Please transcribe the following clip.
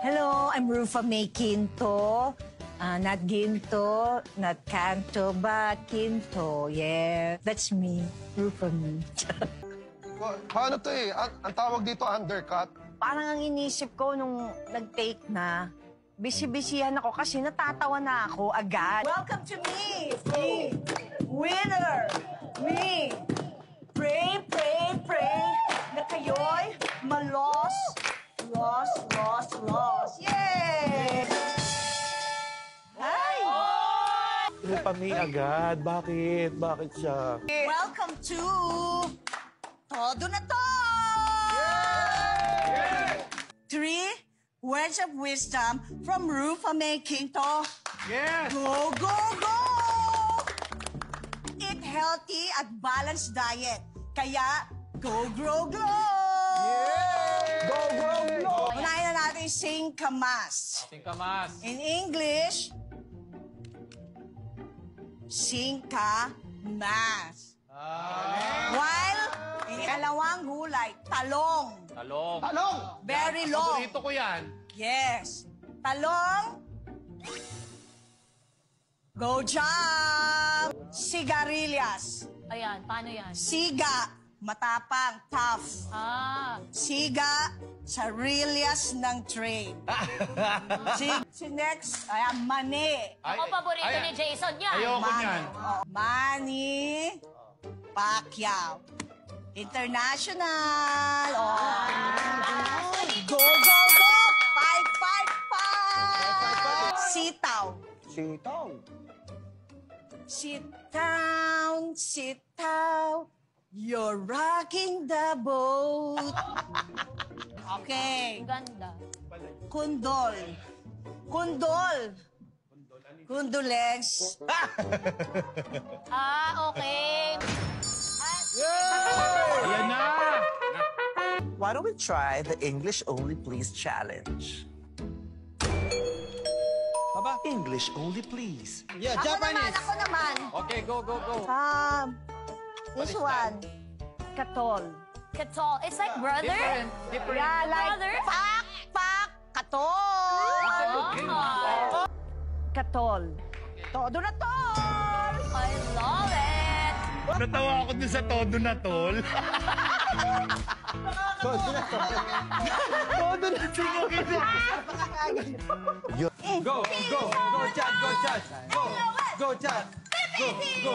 Hello, I'm Rufa May Quinto. Not Ginto, not Canto, but Quinto. Yeah, that's me, Rufa May. Paano to eh? Ang tawag dito, undercut. Parang ang inisip ko nung nag-take na, bisi-bisihan ako kasi natatawa na ako agad. Welcome to me, winner, me. Pray, pray, pray na kayo'y malos, loss. Yay! Hi! Rufa May agad. Bakit? Bakit siya? Welcome to Todo na To! Three words of wisdom from Rufa May Quinto. Yes! Go, go, go! Eat healthy at balanced diet. Kaya, go, grow, glow! Go, go, go! Unahin na natin sing kamas. Sing kamas. In English, sing kamas. While, in ikalawang gulay, talong. Talong. Talong! Very long. Paborito ko yan. Yes. Talong. Go jump! Sigarilyas. Ayan, paano yan? Siga, matapang, tough. Siga, sa rilyas ng train. si next, ayan, mani. Ako paborito ni Jason yan. Ayoko niyan. Manny Pacquiao. International. Go, go, go! Fight! Sitaw. Sitaw. Sit down, you're rocking the boat. Okay. Ganda. Kundol. Condolence. Okay. Ayan na. Why don't we try the English Only Please challenge? Baba. English Only Please. Yeah, Ako naman. Okay, go. This one. Katol. Katol. It's like brother? Different. Yeah, like Brother? pak, katol. Katol. Todo na tol. I love it. Natawa ako dun sa todo na tol. Todo na tol. Go, Chad. Go, Chad. Go, Chad. Go.